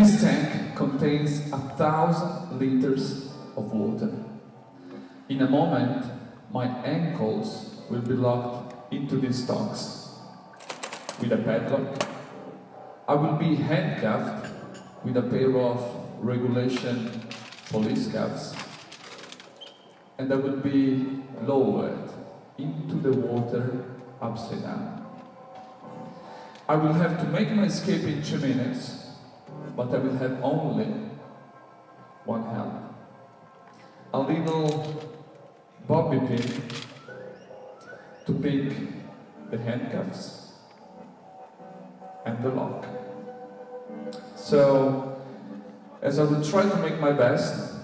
This tank contains 1,000 liters of water. In a moment, my ankles will be locked into these stocks with a padlock. I will be handcuffed with a pair of regulation police cuffs, and I will be lowered into the water upside down. I will have to make my escape in 2 minutes, but I will have only one help. A little bobby pin to pick the handcuffs and the lock. So, as I will try to make my best,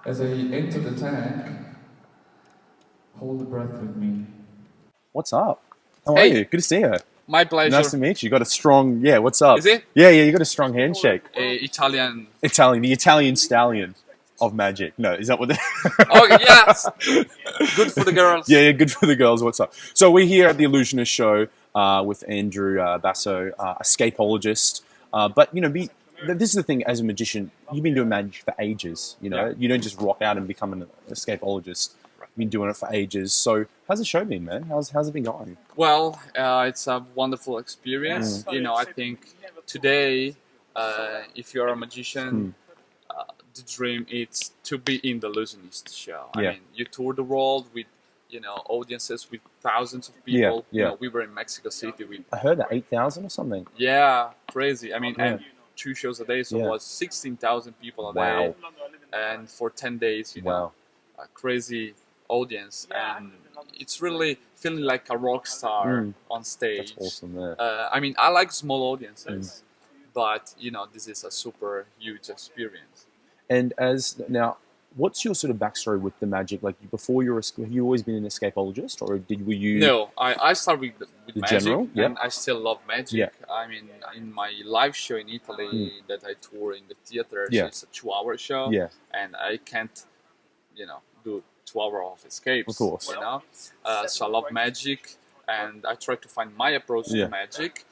as I enter the tank, hold the breath with me. What's up? How are Hey. you? Good to see you. My pleasure. Nice to meet you. You got a strong, what's up? Is it? Yeah, you got a strong handshake. Italian. The Italian stallion of magic. No, is that what Oh, yes. Good for the girls. Yeah, good for the girls. What's up? So we're here at the Illusionist show with Andrew Basso, escapologist. But, this is the thing as a magician, you've been doing magic for ages, Yeah. You don't just rock out and become an escapologist. You've been doing it for ages. So how's the show been, man? How's it been going? Well, it's a wonderful experience. I think today, if you're a magician, the dream is to be in the Illusionists show. Yeah. I mean, you tour the world with, audiences with thousands of people. Yeah. We were in Mexico City with, I heard that 8,000 or something. crazy. I mean, and 2 shows a day, so it was 16,000 people a day. And for 10 days, Wow. a crazy audience, and it's really feeling like a rock star on stage. That's awesome, yeah. I mean, I like small audiences, but this is a super huge experience. And now, what's your sort of backstory with the magic? Like before, have you always been an escapologist, or were you? No, I started with magic, general? and I still love magic. Yeah. I mean, in my live show in Italy that I tour in the theater, Yeah. it's a 2-hour show, Yeah. and I can't, do 2 hours of escapes. Of course. So I love magic, and I try to find my approach Yeah. to magic.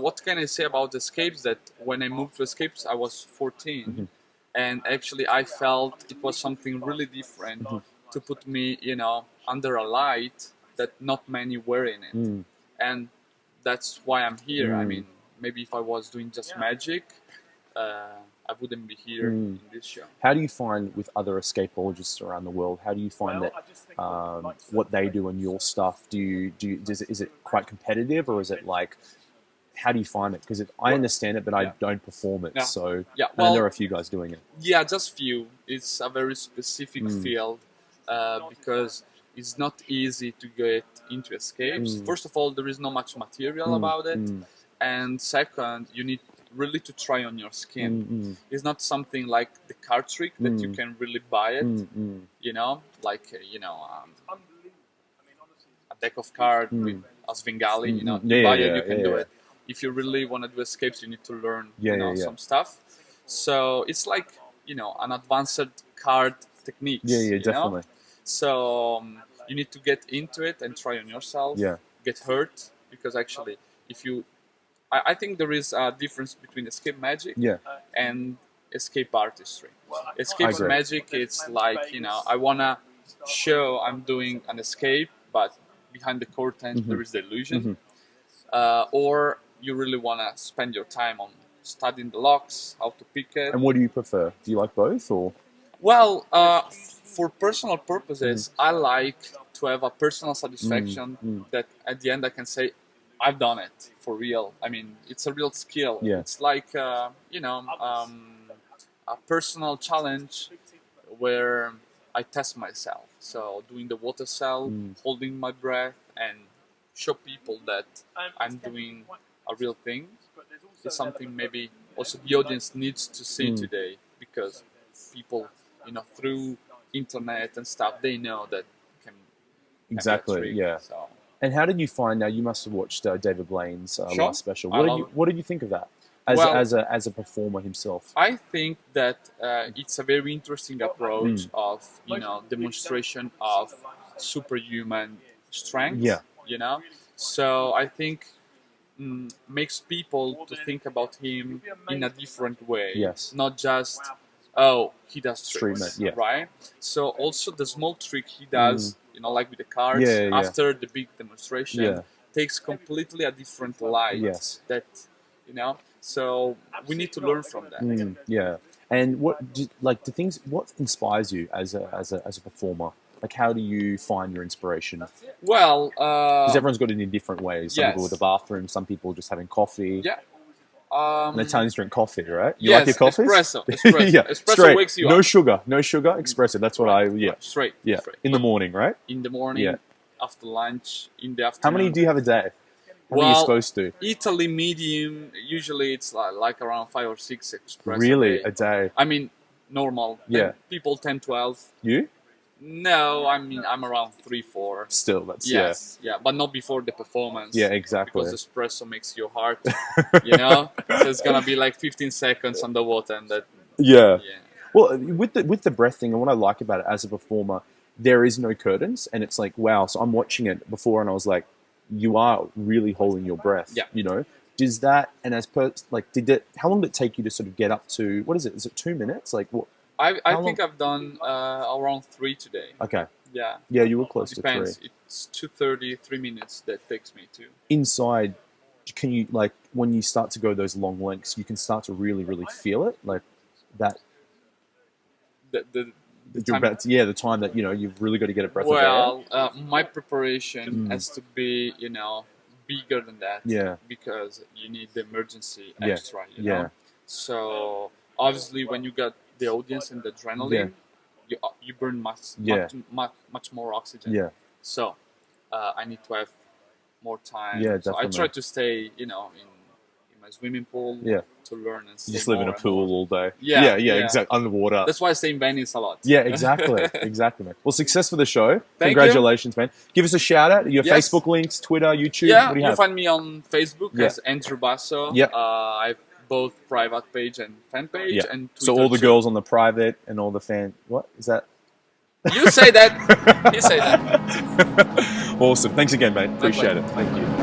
What can I say about escapes? That when I moved to escapes, I was 14, and actually I felt it was something really different to put me, under a light that not many were in it, and that's why I'm here. I mean, maybe if I was doing just magic, I wouldn't be here in this show. How do you find with other escapologists around the world? How do you find that what they do and your stuff? Is it quite competitive, or is it like? How do you find it? Because I understand it, but I don't perform it. Yeah. So Yeah, and there are a few guys doing it. Yeah, just few. It's a very specific field because it's not easy to get into escapes. First of all, there is not much material about it, and second, you need really to try on your skin. It's not something like the card trick that you can really buy it. Like a deck of cards with a Svengali. You buy it, you can do it. If you really want to do escapes, you need to learn some stuff. So it's like an advanced card technique. Definitely. So you need to get into it and try on yourself. Yeah. Get hurt, because actually, if you, I think there is a difference between escape magic and escape artistry. Escape magic, it's like I wanna show I'm doing an escape, but behind the curtain there is the illusion. Or you really wanna spend your time on studying the locks, how to pick it. And what do you prefer? Do you like both, or? Well, for personal purposes, I like to have a personal satisfaction that at the end I can say, I've done it for real. I mean, it's a real skill. Yeah. It's like, a personal challenge where I test myself. So doing the water cell, holding my breath, and show people that I'm doing a real thing is something maybe also the audience needs to see today, because people, through internet and stuff, they know that can Exactly, be a trick, yeah. So. And how did you find? Now you must have watched David Blaine's Sure. last special. I love it. What did you think of that as a performer himself? I think that it's a very interesting approach of demonstration of superhuman strength. Yeah. So I think makes people to think about him in a different way. Yes. Not just, oh, he does tricks, Streamer, yeah. right? So also the small trick he does, you know, like with the cards, Yeah. after the big demonstration, Yeah. takes completely a different light. Yes. That, you know, so we need to learn from that. Yeah. And what inspires you as a performer? Like, how do you find your inspiration? Well, because everyone's got it in different ways. Some people with the bathroom, some people just having coffee. Yeah. And Italians drink coffee, right? You yes, like your coffees? Espresso. Yeah, espresso straight. wakes you no up. sugar, espresso. That's what Straight. Yeah, Straight. in the morning, right? In the morning, Yeah. after lunch, in the afternoon. How many do you have a day? How many are you supposed to? Italy medium, usually it's like around 5 or 6 espresso. Really? A day? I mean, normal. Yeah. People 10, 12. You? No, I mean, I'm around 3, 4. Still, that's, yeah, but not before the performance. Yeah, exactly. Because espresso makes your heart, you know? So it's going to be like 15 seconds underwater and that... Yeah. Well, with the breath thing, and what I like about it as a performer, there is no curtains, and it's like, wow. So I'm watching it before, and I was like, you are really holding your breath. Yeah. You know, does that, and as per, like, how long did it take you to sort of get up to, what is it? Is it 2 minutes? Like, what? I think I've done around 3 today. Okay. Yeah. Yeah, you were close Depends. to 3. It's 2:30, 3 minutes that takes me to. Inside, can you, like, when you start to go those long lengths, you can start to really, really feel it? Like, that... The time that, you know, you've really got to get a breath of air. My preparation has to be, you know, bigger than that. Yeah. Because you need the emergency extra, you Yeah. know? So, obviously, when you got the audience and the adrenaline, you burn much more oxygen. Yeah. So, I need to have more time. Yeah, so definitely. I try to stay, you know, in my swimming pool to learn and stay. You just live in a pool all day. Yeah, exactly. Underwater. That's why I stay in Venice a lot. Yeah, exactly. Exactly, man. Well, success for the show. Thank Congratulations, man. Give us a shout out. Your Facebook links, Twitter, YouTube. Yeah, what do you have? find me on Facebook as Andrew Basso. Yeah. I have both private page and fan page and Twitter. So all the too. girls on the private and all the fan... What is that? You say that. You say that. Awesome. Thanks again, mate. Appreciate it. Thank you.